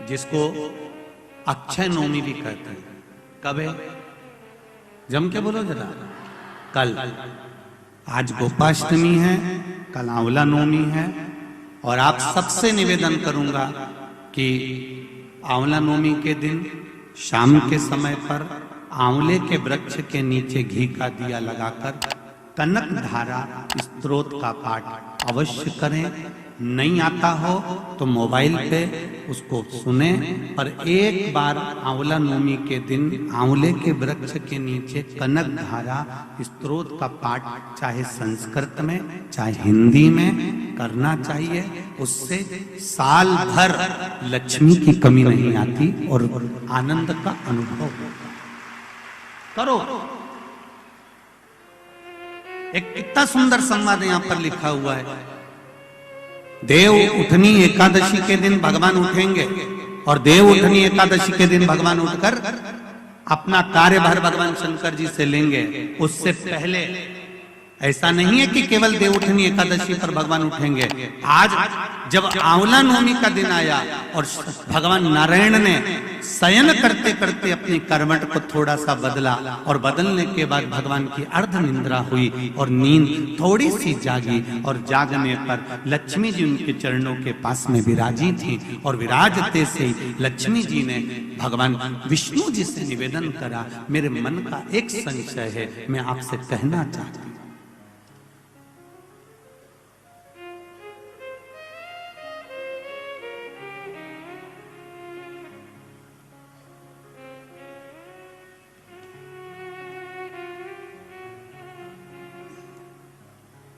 जिसको अक्षय नवमी भी कहते हैं। कब है? जम के बोलो जरा। कल। आज गोपाष्टमी है, कल आंवला नवमी है। और आप सबसे निवेदन करूंगा कि आंवला नवमी के दिन शाम के समय पर आंवले के वृक्ष के नीचे घी का दिया लगाकर कनक धारा स्तोत्र का पाठ अवश्य करें। नहीं आता हो तो मोबाइल पे उसको सुने, पर एक बार आंवला नवमी के दिन आंवले के वृक्ष के नीचे कनक धारा स्तोत्र का पाठ चाहे संस्कृत में चाहे हिंदी में करना चाहिए। उससे साल भर लक्ष्मी की कमी नहीं आती और आनंद का अनुभव करो। एक कितना सुंदर संवाद यहां पर लिखा हुआ है। देव उठनी एकादशी के दिन भगवान उठेंगे और देव उठनी एकादशी के दिन भगवान उठकर अपना कार्यभार भगवान शंकर जी से लेंगे। उससे पहले ऐसा नहीं है कि केवल देव उठनी एकादशी पर भगवान उठेंगे। आज जब आंवला नवमी का दिन आया और भगवान नारायण ने शयन करते करते अपनी करवट को थोड़ा सा बदला और बदलने के बाद भगवान की अर्ध निंद्रा हुई और नींद थोड़ी सी जागी और जागने पर लक्ष्मी जी उनके चरणों के पास में विराजी थी और विराजते से लक्ष्मी जी ने भगवान विष्णु जी से निवेदन करा, मेरे मन का एक संशय है, मैं आपसे कहना चाहती हूं।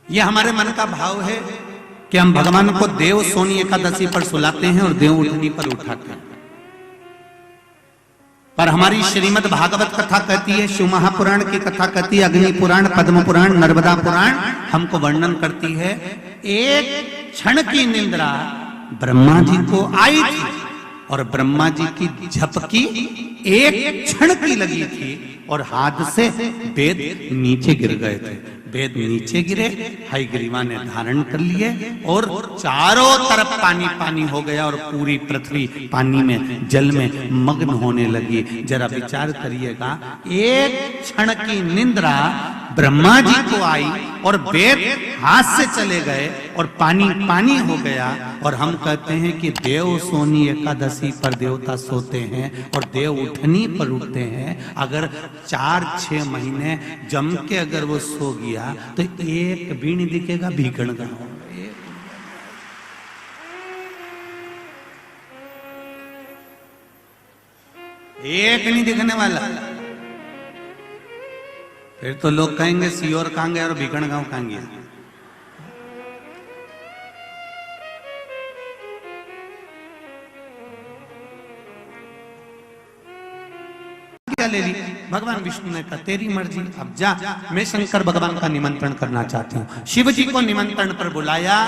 यह हमारे मन का भाव है कि हम भगवान को देव सोनी एकादशी पर सुलाते हैं और देव उठनी पर उठाते हैं। पर हमारी श्रीमद् भागवत कथा कहती है, शिव महापुराण की कथा कहती है, अग्नि पुराण, पद्म पुराण, नर्मदा पुराण हमको वर्णन करती है। एक क्षण की निंद्रा ब्रह्मा जी को आई थी और ब्रह्मा जी की झपकी एक क्षण की लगी थी और हाथ से वेद नीचे गिर गए थे। वेद नीचे गिरे, हयग्रीवा ने धारण कर लिए और चारों तरफ पानी पानी हो गया और पूरी पृथ्वी पानी में जल में मग्न होने लगी। जरा विचार करिएगा, एक क्षण की निंद्रा ब्रह्मा जी को आई और वेद हाथ से चले गए और पानी पानी हो गया। और हम कहते हैं कि देव सोनी एकादशी पर देवता सोते हैं और देव उठनी पर उठते हैं। अगर 4-6 महीने जम के अगर वो सो गया तो एक भी नहीं दिखेगा भीखण गांव। एक नहीं दिखने वाला। फिर तो लोग कहेंगे सियोर कहां गया और भीखण गांव कहां गया। क्या ले ली? भगवान विष्णु ने कहा तेरी मर्जी, अब जा। मैं शंकर भगवान का निमंत्रण करना चाहती हूँ। शिव जी को निमंत्रण पर बुलाया।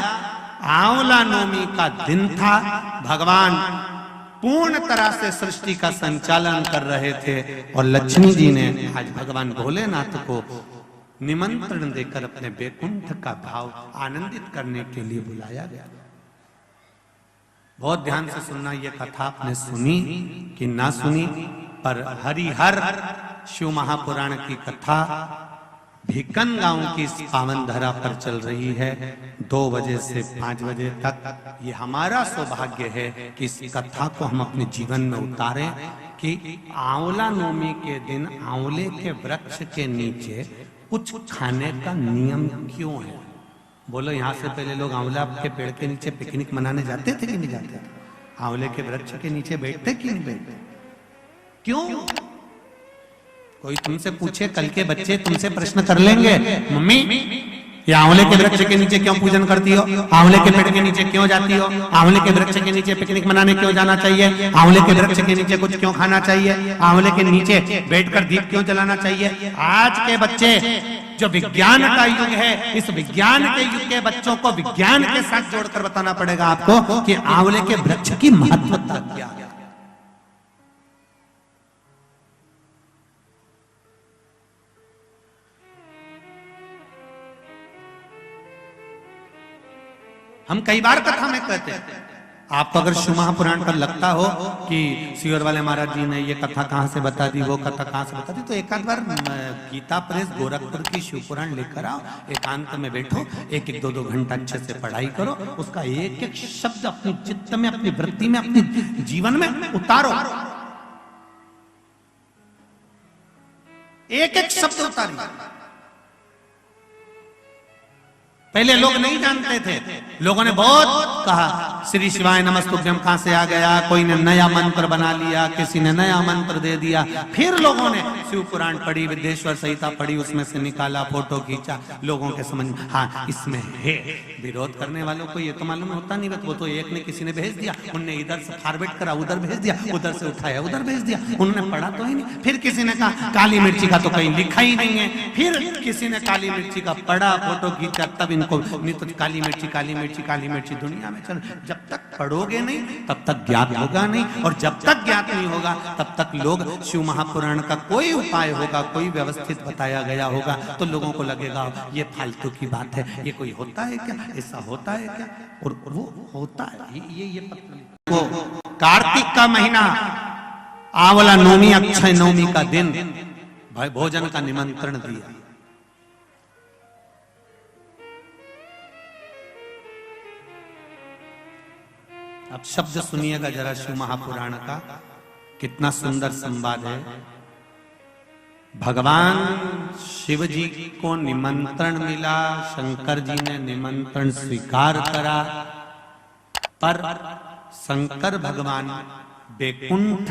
आंवला नवमी का दिन था। भगवान पूर्ण तरह से सृष्टि का संचालन कर रहे थे और लक्ष्मी जी ने आज भगवान भोलेनाथ को निमंत्रण देकर अपने वैकुंठ का भाव आनंदित करने के लिए बुलाया गया। बहुत ध्यान से सुनना, यह कथा आपने सुनी कि ना सुनी, पर हरिहर शिव महापुराण की कथा भिकन गांव की इस पावन धरा पर चल रही है 2 बजे से 5 बजे तक। ये हमारा सौभाग्य है कि इस कथा को हम अपने जीवन में उतारें कि आंवला नवमी के दिन आंवले के वृक्ष के नीचे कुछ खाने का नियम क्यों है। बोलो, यहाँ से पहले लोग आंवला के पेड़ के नीचे पिकनिक मनाने जाते थे कि नहीं जाते थे? आंवले के वृक्ष के नीचे बैठते कि नहीं बैठते? क्यों? कोई तुमसे पूछे, कल के बच्चे तुमसे प्रश्न कर लेंगे, मम्मी ये आंवले के वृक्ष के नीचे क्यों पूजन करती हो? आंवले के पेड़ के नीचे क्यों जाती हो? आंवले के वृक्ष के नीचे पिकनिक मनाने क्यों जाना चाहिए? आंवले के वृक्ष के नीचे कुछ क्यों खाना चाहिए? आंवले के नीचे बैठकर दीप क्यों जलाना चाहिए? आज के बच्चे, जो विज्ञान का युग है, इस विज्ञान के युग के बच्चों को विज्ञान के साथ जोड़कर बताना पड़ेगा आपको कि आंवले के वृक्ष की महत्वता क्या है। हम कई बार कथा में कहते हैं आपको अगर शिव महापुराण पर लगता हो कि सियोर वाले महाराज जी ने ये कथा कहाँ से बता दी, वो कथा कहाँ से बता दी, तो एक आध बार गीता प्रेस गोरखपुर की शिव पुराण लेकर आओ, एकांत में बैठो, एक एक दो दो घंटा अच्छे से पढ़ाई करो, उसका एक एक शब्द अपनी चित्त में, अपनी वृत्ति में, अपने जीवन में उतारो, एक एक शब्द उतारिए। पहले लोग नहीं जानते थे, लोगों ने बहुत कहा श्री शिवाय नमस्तुभ्यम कहां से आ गया, कोई ने नया मंत्र बना लिया, किसी ने नया मंत्र दे दिया, फिर लोगों ने शिव पुराण पढ़ी, विद्येश्वर संहिता पढ़ी, उसमें से निकाला, फोटो खींचा, लोगों के समझ में हाँ इसमें है। विरोध करने वालों को ये तो मालूम होता नहीं, वो तो एक ने किसी ने भेज दिया, उनने इधर से फॉरवर्ड करा, उधर भेज दिया, उधर से उठाया, उधर भेज दिया, उन्होंने पढ़ा तो ही नहीं। फिर किसी ने कहा काली मिर्ची का तो कहीं लिखा ही नहीं है, फिर किसी ने काली मिर्ची का पढ़ा, फोटो खींचा, तब इनको नहीं तो काली मिर्ची काली मिर्ची काली मिर्ची दुनिया में चल। जब तक पढ़ोगे नहीं तब तक ज्ञात होगा नहीं, और जब तक ज्ञात नहीं होगा तब तक लोग शिव महापुराण का कोई उपाय होगा, कोई व्यवस्थित बताया गया होगा, तो लोगों को लगेगा ये फालतू की बात है, ये कोई होता है क्या, ऐसा होता है क्या, और वो होता है। ये वो कार्तिक का महीना, आंवला नवमी, अक्षय नवमी का दिन भाई भोजन का निमंत्रण दिया। अब शब्द सुनिएगा जरा शिव महापुराण का, कितना सुंदर संवाद है। भगवान शिव जी को निमंत्रण मिला, शंकर जी ने निमंत्रण स्वीकार करा, पर शंकर भगवान बैकुंठ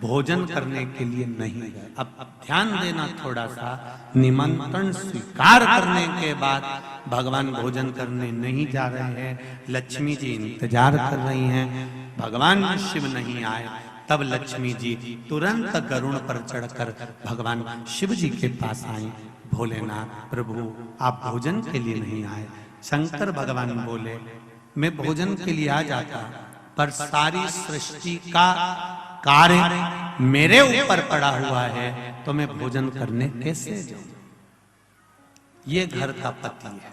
भोजन करने के लिए नहीं गए। अब ध्यान देना थोड़ा सा, निमंत्रण स्वीकार करने के बाद भगवान भोजन करने नहीं जा रहे हैं, लक्ष्मी जी इंतजार कर रही हैं, भगवान शिव नहीं आए, तब लक्ष्मी जी तुरंत गरुड़ पर चढ़कर भगवान शिव जी के पास आई। भोलेनाथ प्रभु आप भोजन के लिए नहीं आए। शंकर भगवान बोले मैं भोजन के लिए आ जाता, पर सारी सृष्टि का कार्य मेरे ऊपर पड़ा हुआ है, तो मैं भोजन करने कैसे जाऊं। ये घर का पति है,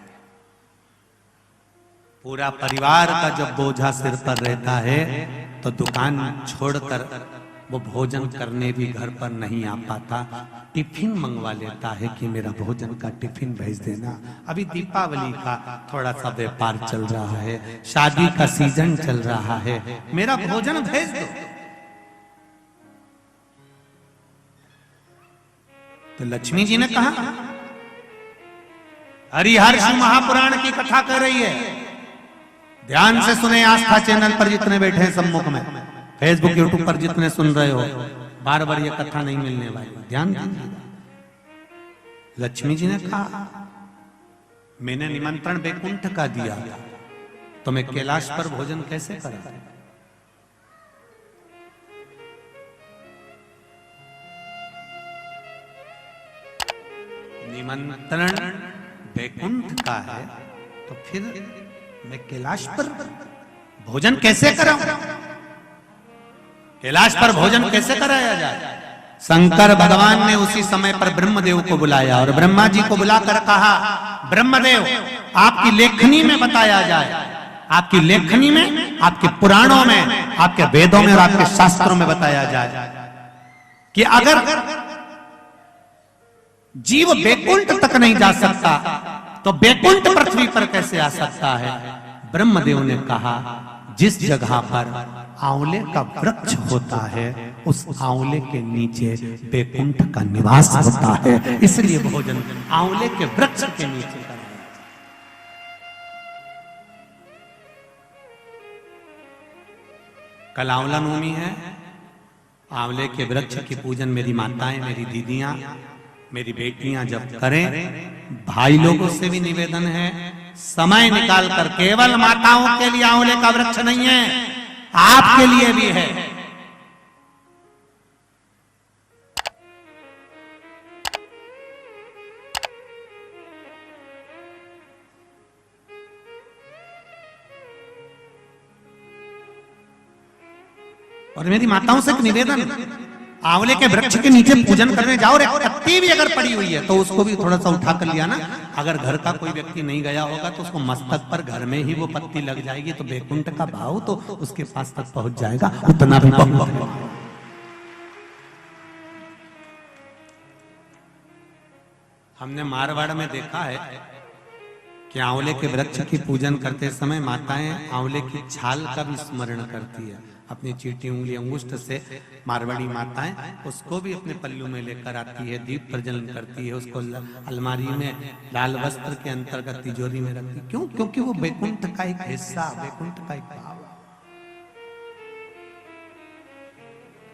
पूरा परिवार का जब बोझा सिर पर रहता है तो दुकान छोड़कर वो भोजन करने भी घर पर नहीं आ पाता, टिफिन मंगवा लेता है कि मेरा भोजन का टिफिन भेज देना। अभी दीपावली का थोड़ा सा व्यापार चल रहा है, शादी का सीजन चल रहा है, मेरा भोजन भेज दो। तो लक्ष्मी जी ने कहा, हरिहर शिव महापुराण की कथा कर रही है, ध्यान से सुने। आस्था चैनल पर जितने बैठे हैं सम्मुख में, फेसबुक यूट्यूब पर जितने सुन रहे हो, बार बार ये कथा नहीं मिलने वाली, ध्यान दीजिएगा। लक्ष्मी जी ने कहा मैंने निमंत्रण बैकुंठ का दिया, तो मैं कैलाश पर भोजन कैसे करा। निमंत्रण बैकुंठ का है तो फिर मैं कैलाश पर भोजन कैसे कराऊं, कैलाश पर भोजन कैसे कराया जाए। शंकर भगवान ने उसी समय पर ब्रह्मदेव को बुलाया और ब्रह्मा जी को बुलाकर कहा, ब्रह्मदेव आपकी लेखनी में बताया जाए, आपकी लेखनी में, आपके पुराणों में, आपके वेदों में और आपके शास्त्रों में बताया जाए कि अगर जीव बैकुंठ तक नहीं जा सकता तो बैकुंठ पृथ्वी पर कैसे आ सकता है। ब्रह्मदेव ने कहा जिस जगह पर आंवले का वृक्ष होता है उस आंवले के नीचे बैकुंठ का निवास होता है, इसलिए भोजन आंवले के वृक्ष के नीचे करना। कल आंवला नवमी है, आंवले के वृक्ष की पूजन मेरी माताएं, मेरी दीदियां, मेरी बेटियां जब करें, भाई लोगों से भी निवेदन है समय निकाल कर, केवल माताओं के लिए आंवले का वृक्ष नहीं है, आपके लिए भी है। और मेरी माताओं से एक निवेदन, आंवले के वृक्ष के नीचे पूजन करने जाओ, रे पत्ती भी अगर पड़ी हुई है तो उसको भी थोड़ा सा उठा कर लिया ना, अगर घर का कोई व्यक्ति नहीं गया होगा तो उसको मस्तक पर घर में ही वो पत्ती लग जाएगी, तो वैकुंठ का भाव तो उसके पास तक पहुंच जाएगा। उतना भी बहुत है। हमने मारवाड़ में देखा है कि आंवले के वृक्ष की पूजन करते समय माताएं आंवले की छाल का भी स्मरण करती है। अपनी चीटी उंगली अंगुष्ठ से मारवाड़ी माताएं उसको भी अपने पल्लू में लेकर आती है, दीप प्रज्वलन करती है, उसको अलमारी में लाल वस्त्र के अंतर्गत तिजोरी में रखती है। क्यों? क्योंकि वो वैकुंठ का एक हिस्सा, वैकुंठ का एक भाव।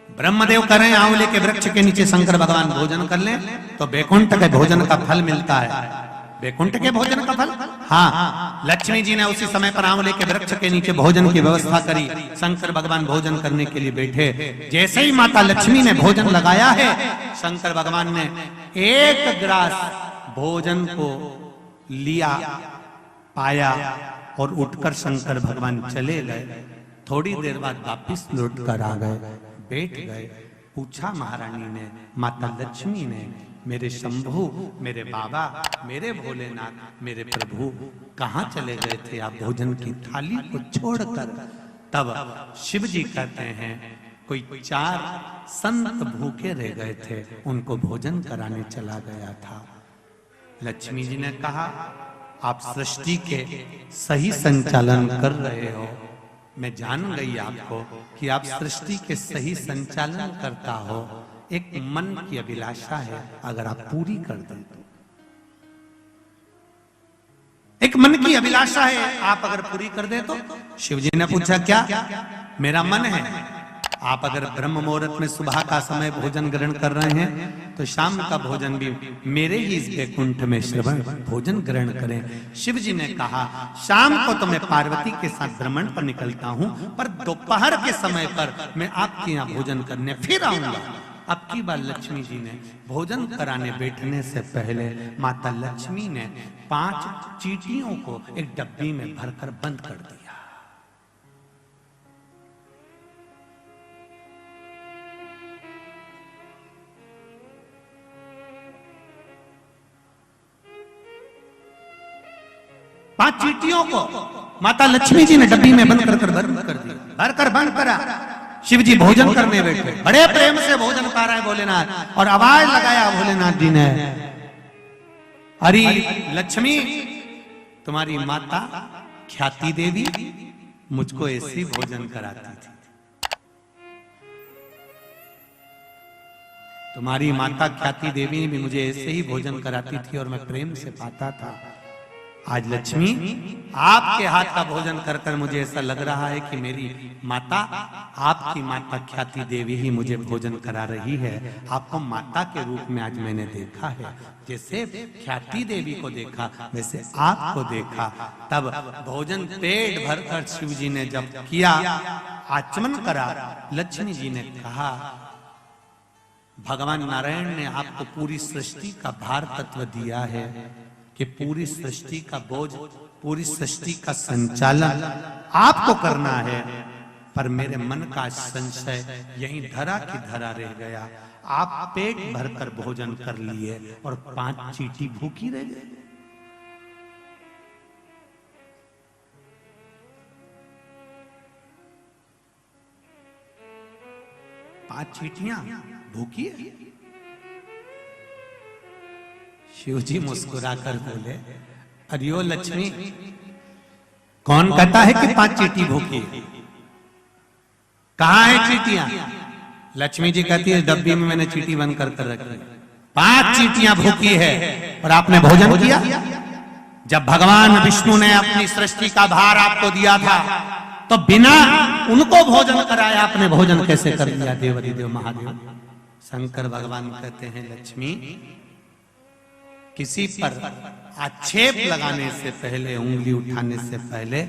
ब्रह्मदेव करें आंवले के वृक्ष के नीचे शंकर भगवान भोजन कर लें तो वैकुंठ के भोजन का फल मिलता है। वैकुंठ के भोजन का फल, हाँ, लक्ष्मी जी ने उसी समय पर आंवले के वृक्ष के नीचे भोजन की व्यवस्था करी। शंकर भगवान भोजन करने के लिए बैठे। जैसे ही माता लक्ष्मी ने भोजन लगाया है, शंकर भगवान ने एक ग्रास भोजन को लिया, पाया और उठकर शंकर भगवान चले गए। थोड़ी देर बाद वापिस लौट कर आ गए, बैठ गए। पूछा महारानी ने, माता लक्ष्मी ने, मेरे शंभु, मेरे बाबा, मेरे भोलेनाथ, मेरे प्रभु कहाँ चले गए थे आप भोजन की थाली को छोड़कर? तब शिव जी कहते हैं कोई 4 संत भूखे रह गए थे, उनको भोजन कराने चला गया था। लक्ष्मी जी ने कहा, आप सृष्टि के सही संचालन कर रहे हो। मैं जान गई आपको कि आप सृष्टि के सही संचालन करता हो। एक मन की अभिलाषा है, अगर आप पूरी कर दें तो। एक मन की अभिलाषा है, आप अगर पूरी कर दे तो। शिव जी ने पूछा, क्या? मेरा मन है। आप अगर ब्रह्म मुहूर्त में सुबह का समय भोजन ग्रहण कर रहे हैं तो शाम का भोजन भी मेरे ही इस वैकुंठ में श्रवण भोजन ग्रहण करें। शिव जी ने कहा, शाम को तो मैं पार्वती के साथ भ्रमण पर निकलता हूं, पर दोपहर के समय पर मैं आपके यहाँ भोजन करने फिर आऊंगा। अब की बार लक्ष्मी जी ने भोजन कराने बैठने से पहले माता लक्ष्मी ने 5 चींटियों को एक डब्बी में भरकर बंद कर दिया। पांच चींटियों को माता लक्ष्मी जी ने डब्बी में बंद कर दिया, भरकर बंद करा। शिव जी भोजन करने बैठे, बड़े प्रेम से भोजन पा रहे हैं भोलेनाथ, और आवाज लगाया भोलेनाथ जी ने, अरे लक्ष्मी, तुम्हारी माता ख्याति देवी मुझको ऐसे भोजन कराती थी। तुम्हारी माता ख्याति देवी भी मुझे ऐसे ही भोजन कराती थी और मैं प्रेम से पाता था। आज लक्ष्मी, आपके हाथ का भोजन कर कर मुझे ऐसा लग रहा है कि मेरी माता, आपकी माता ख्याति देवी ही मुझे भोजन करा रही है। आपको माता के रूप में आज मैंने देखा है। जैसे ख्याति देवी को देखा वैसे आपको देखा। तब भोजन पेट भरकर शिव जी ने जब किया, आचमन करा, लक्ष्मी जी ने कहा, भगवान नारायण ने आपको पूरी सृष्टि का भार तत्व दिया है कि पूरी सृष्टि का बोझ, पूरी सृष्टि का संचालन आपको करना है, पर मेरे मन का संशय यहीं धरा की धरा रह गया। आप पेट भरकर भोजन कर लिए और 5 चींटी भूखी रह गई। पांच चींटियां भूखी है। शिव जी मुस्कुराकर बोले, अरियो लक्ष्मी, कौन कहता है कि 5 चींटी भूखी? कहां है चींटियां? लक्ष्मी जी कहती है, डब्बी में मैंने चींटी बंद कर रखी। 5 चींटियां भूखी है और आपने भोजन किया? जब भगवान विष्णु ने अपनी सृष्टि का भार आपको दिया था तो बिना उनको भोजन कराया आपने भोजन कैसे कर लिया? देवाधिदेव महादेव शंकर भगवान कहते हैं, लक्ष्मी, किसी पर आक्षेप लगाने से पहले, उंगली उठाने से पहले,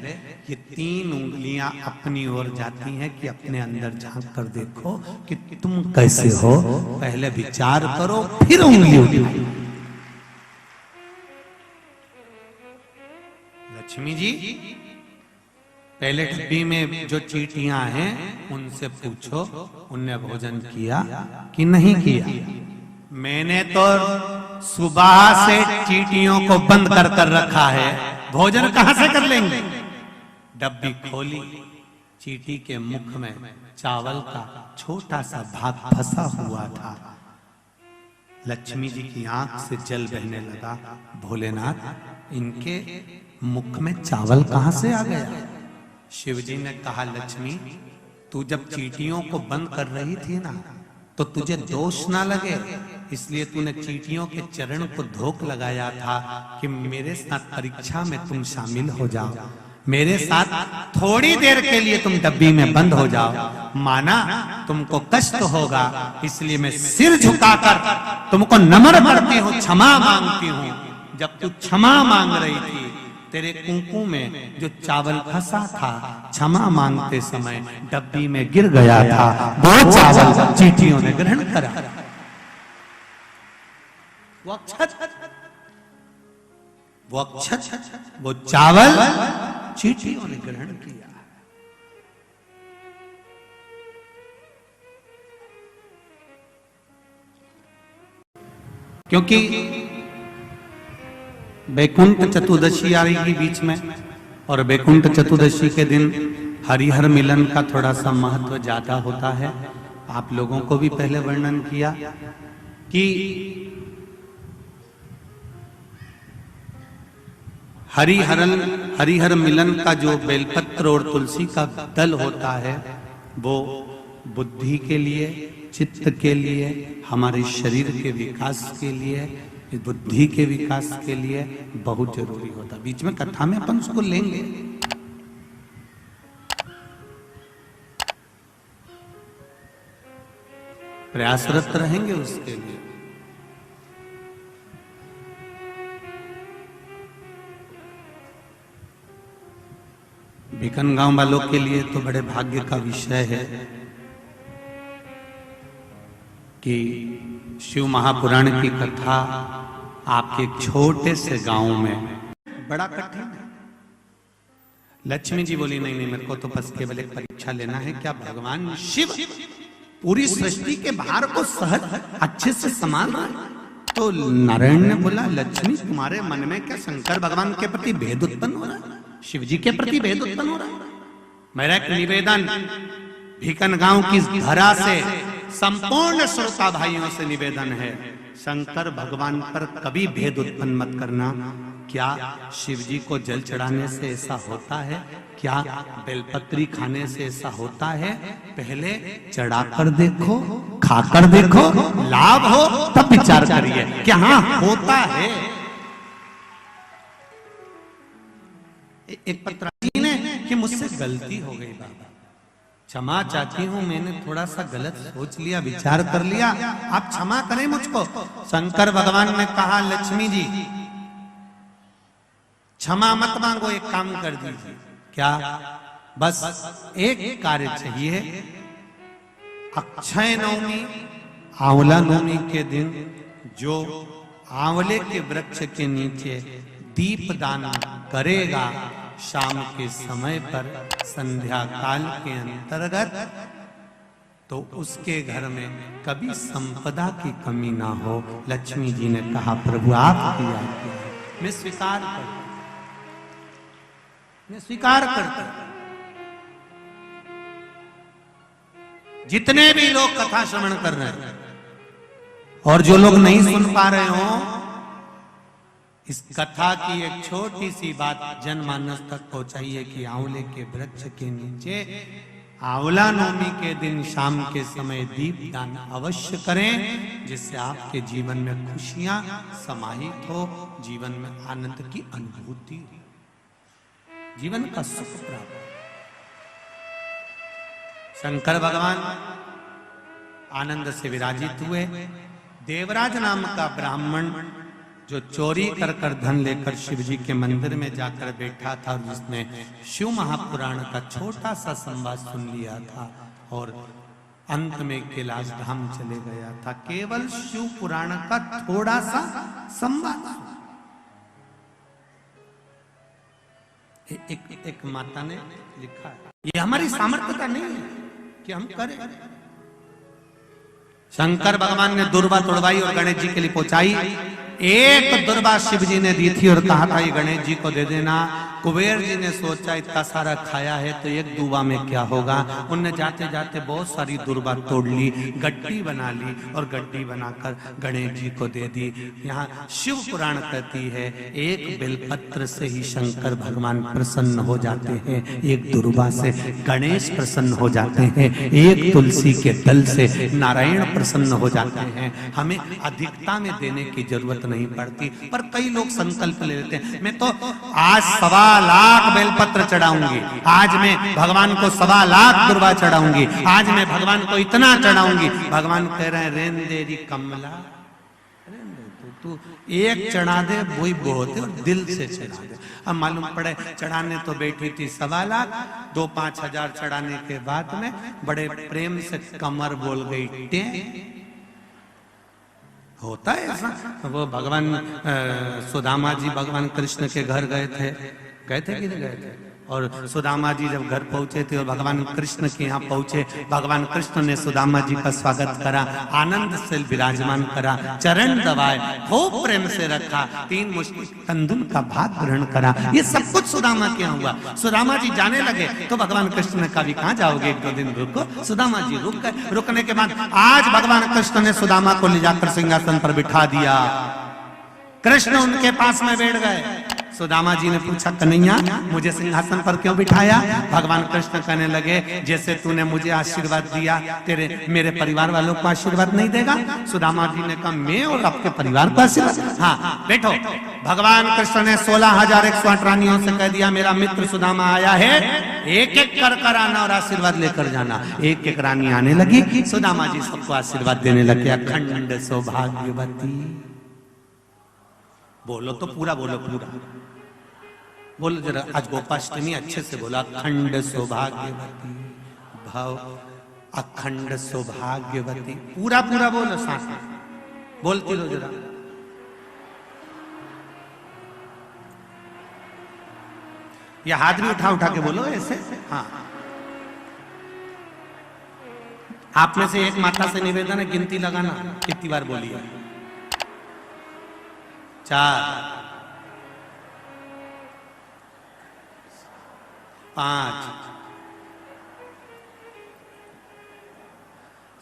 ये 3 उंगलियां अपनी ओर जाती हैं कि अपने अंदर झांक कर देखो कि तुम कैसे हो। पहले विचार करो, फिर उंगली उठाओ। लक्ष्मी जी, पहले डब्बी में जो चींटियां हैं उनसे पूछो, उनने भोजन किया कि नहीं किया? मैंने तो सुबह से चींटियों को बंद कर कर रखा है, भोजन कहां से कर लेंगे। डब्बी खोली, चींटी के मुख में चावल का छोटा सा भाग फंसा हुआ था। लक्ष्मी जी की आंख से जल बहने लगा। भोलेनाथ, इनके मुख में चावल कहां से आ गया। शिव जी ने कहा, लक्ष्मी, तू जब चींटियों को बंद कर रही थी ना, तो तुझे दोष ना लगे, इसलिए तूने चींटियों के चरण को धोख लगाया था कि मेरे साथ परीक्षा में तुम शामिल हो जाओ, मेरे साथ थोड़ी देर के लिए तुम डब्बी में बंद हो जाओ। माना तुमको कष्ट होगा, इसलिए मैं सिर झुकाकर तुमको नम्र करती हूँ, क्षमा मांगती हूँ। जब तू क्षमा मांग रही थी, तेरे कुंकू में जो चावल फंसा था, क्षमा मांगते समय डब्बी में गिर गया था। वो चावल चींटियों ने ग्रहण करा। वो अक्षत, वो चावल चींटियों ने ग्रहण किया। क्योंकि बैकुंठ चतुर्दशी आ रही बीच में, और बैकुंठ चतुर्दशी के दिन हरिहर मिलन का थोड़ा सा महत्व ज्यादा होता है। आप लोगों को भी पहले वर्णन किया कि हरिहर मिलन का जो बेलपत्र और तुलसी का दल होता है, वो बुद्धि के लिए, चित्त के लिए, हमारे शरीर के विकास के लिए, बुद्धि के विकास के लिए बहुत जरूरी होता है। बीच में कथा में अपन उसको लेंगे। प्रयासरत रहेंगे उसके लिए। भिकन गांव वालों के लिए तो बड़े भाग्य का विषय है कि शिव महापुराण की कथा आपके छोटे से गांव में बड़ा कठिन है। लक्ष्मी जी बोली, नहीं नहीं, मेरे को तो बस केवल एक परीक्षा लेना है, क्या भगवान शिव पूरी सृष्टि के भार को सहज अच्छे से संभाल रहा है। तो नारायण ने बोला, लक्ष्मी, तुम्हारे मन में क्या शंकर भगवान के प्रति भेद उत्पन्न हो रहा है, शिव जी के प्रति भेद उत्पन्न हो रहा है। मेरा एक निवेदन भिकन गांव की धरा से संपूर्ण श्रोता भाइयों से निवेदन है, शंकर भगवान पर कभी भेद उत्पन्न मत करना। क्या शिव जी को जल चढ़ाने से ऐसा होता है? क्या बेलपत्री खाने से ऐसा होता है? पहले चढ़ाकर देखो, खाकर देखो, लाभ हो तब विचार करिए कि हाँ होता है। एक पत्राची ने कि मुझसे गलती हो गई बाबा, क्षमा चाहती हूँ, मैंने थोड़ा सा गलत सोच लिया, विचार कर लिया, आप क्षमा करें मुझको। शंकर भगवान ने कहा, लक्ष्मी जी क्षमा मत मांगो, एक काम कर दीजिए। क्या? बस एक कार्य चाहिए। अक्षय नवमी, आंवला नवमी के दिन जो आंवले के वृक्ष के नीचे दीप दान करेगा शाम के समय पर संध्या काल के अंतर्गत, तो उसके घर में कभी संपदा की कमी ना हो। लक्ष्मी जी ने कहा, प्रभु आपकी आज्ञा है, मैं स्वीकार करता, मैं स्वीकार करता। जितने भी लोग कथा श्रवण कर रहे हैं और जो लोग नहीं सुन पा रहे हो, इस कथा की एक छोटी सी बात जनमानस तक पहुंचाइए कि आंवले के वृक्ष के नीचे आंवला नवमी के दिन शाम के समय दीप दान अवश्य करें, जिससे आपके जीवन में खुशियां समाहित हो, जीवन में आनंद की अनुभूति, जीवन का सुख प्राप्त। शंकर भगवान आनंद से विराजित हुए। देवराज नाम का ब्राह्मण जो चोरी कर कर धन लेकर शिव जी के मंदिर में जाकर बैठा था, और जिसने शिव महापुराण का छोटा सा संवाद सुन लिया था और अंत में कैलाश धाम चले गया था, केवल शिव पुराण का थोड़ा सा संवाद। एक माता ने लिखा है, ये हमारी सामर्थ्यता नहीं है कि हम करें, शंकर भगवान ने दुर्वा तोड़वाई और गणेश जी के लिए पहुंचाई। एक दुर्वा शिव जी ने दी थी और कहा था ये गणेश जी को दे देना। कुबेर जी ने सोचा इतना सारा खाया है तो एक दुर्वा में क्या होगा। उनने जाते जाते बहुत सारी दुर्वा तोड़ ली, गड्डी बना ली और गड्डी बनाकर गणेश जी को दे दी। यहाँ शिव पुराण कहती है एक बेलपत्र से ही शंकर भगवान प्रसन्न हो जाते हैं, एक दुर्वा से गणेश प्रसन्न हो जाते हैं, एक तुलसी के दल से नारायण प्रसन्न हो जाते हैं। हमें अधिकता में देने की जरूरत नहीं पड़ती, पर कई लोग संकल्प ले लेते हैं मैं तो आज 1.25 लाख बेलपत्र चढ़ाऊंगी, आज मैं भगवान को 1.25 लाख दुर्वा चढ़ाऊंगी, आज मैं भगवान को इतना चढ़ाऊंगी। भगवान कह रहे हैं रेन देरी कमला, तू एक चढ़ा दे वही बहुत है और दिल से चढ़ा दे। अब मालूम पड़े चढ़ाने तो बैठी थी 1.25 लाख, 2-5 हजार चढ़ाने के बाद में बड़े प्रेम से कमर बोल गई टे। होता है ऐसा। वो भगवान सुदामा जी भगवान कृष्ण के घर गए थे कि नहीं गए थे? और सुदामा जी जब घर पहुंचे थे और भगवान कृष्ण के यहाँ पहुंचे, भगवान कृष्ण ने सुदामा जी का स्वागत करा, आनंद से विराजमान करा, चरण दबाए, खूब प्रेम से रखा, 3 मुश्किल कंदुन का भात ग्रहण करा। ये सब कुछ सुदामा के यहाँ हुआ। सुदामा जी जाने लगे तो भगवान कृष्ण ने कहा कहाँ जाओगे, 1-2 दिन रुको। सुदामा जी रुक गए। रुकने के बाद आज भगवान कृष्ण ने सुदामा को ले जाकर सिंहासन पर बिठा दिया। कृष्ण उनके पास में बैठ गए। सुदामा जी ने पूछा कन्हैया मुझे सिंहासन पर क्यों बिठाया? भगवान कृष्ण कहने लगे जैसे तूने मुझे आशीर्वाद दिया तेरे मेरे परिवार वालों को आशीर्वाद नहीं देगा? सुदामा जी ने कहा मैं और आपके परिवार को आशीर्वाद? हाँ बैठो। भगवान कृष्ण ने 16,108 रानियों से कह दिया मेरा मित्र सुदामा आया है, एक-एक कर आना और आशीर्वाद लेकर जाना। एक-एक रानी आने लगी, सुदामा जी सबको आशीर्वाद देने लगे। अखंड सौभाग्यवती। बोलो तो पूरा बोलो, पूरा बोलो जरा। आज गोपाष्टमी अच्छे से बोला। अखंड सौभाग्यवती भव, अखंड सौभाग्यवती। पूरा पूरा बोलो, सांस बोलती लो जरा। या हाथ भी उठा उठा के बोलो ऐसे। हाँ आप में से एक माता से निवेदन है गिनती लगाना कितनी बार बोली है। 4 5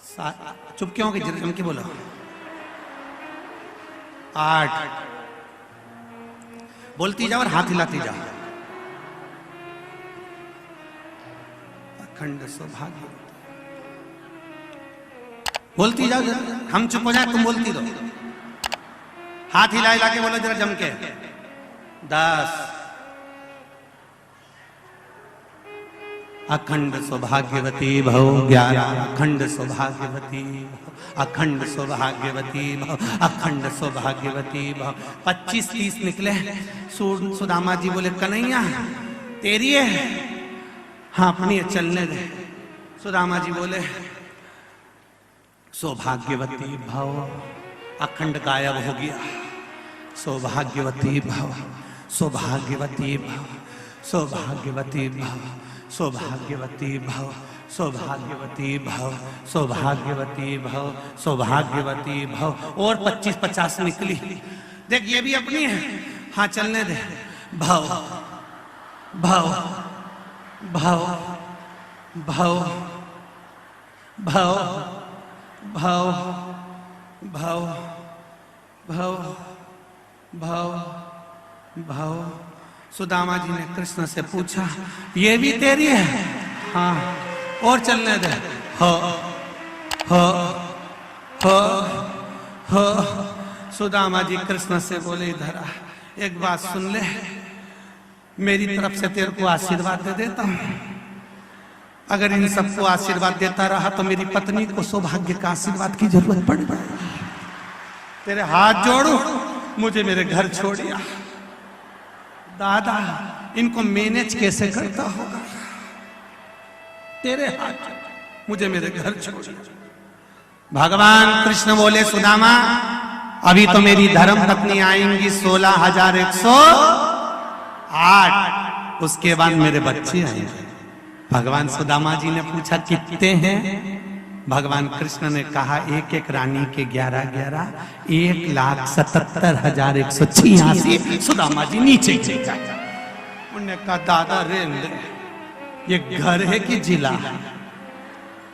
7 चुप क्यों कि जम के बोलो। 8 बोलती जाओ और हाथ हिलाती जाओ। अखंड सौभाग्य बोलती जाओ। हम चुप हो जाए तुम बोलती रहो। हाथ हिला हिला के बोलो जरा जम के। 10 अखंड सौभाग्यवती भव। 11 अखंड सौभाग्यवती भव, अखंड सौभाग्यवती भव, अखंड सौभाग्यवती भव। 25-30 निकले। सुदामा जी बोले कन्हैया तेरी है? हाँ अपनी है, चलने दे। सुदामा जी बोले सौभाग्यवती भव। अखंड गायब हो गया। सौभाग्यवती भव, सौभाग्यवती भव, सौभाग्यवती भव, सौभाग्यवती भव, सौभाग्यवती भव, सौभाग्यवती भव, सौभाग्यवती भव। और 25-50 निकली। देख ये भी अपनी है। हाँ चलने दे। भव भव भव भव भव भव भव भव भव भव। सुदामा जी ने कृष्ण से पूछा ये भी तेरी है? हाँ और चलने दे। हो हो हो हो। सुदामा जी कृष्ण से बोले इधर आ, एक बात सुन ले, मेरी तरफ से तेरे को आशीर्वाद दे देता हूं। अगर इन सबको आशीर्वाद देता रहा तो मेरी पत्नी को सौभाग्य का आशीर्वाद की जरूरत पड़ेगी। तेरे हाथ जोड़ू, मुझे मेरे घर छोड़िया। दादा इनको मैनेज कैसे करता होगा? तेरे हाथ, मुझे मेरे घर छोड़िया। भगवान कृष्ण बोले सुदामा अभी तो मेरी धर्म पत्नी आएंगी 16,108, उसके बाद मेरे बच्चे आएंगे। भगवान सुदामा जी ने पूछा कितने हैं? भगवान कृष्ण ने कहा एक एक रानी के 11-11 1,77,186 सुदामा जी नीचे गिर गए। उन्होंने कहा दादा रे ये घर है कि जिला है?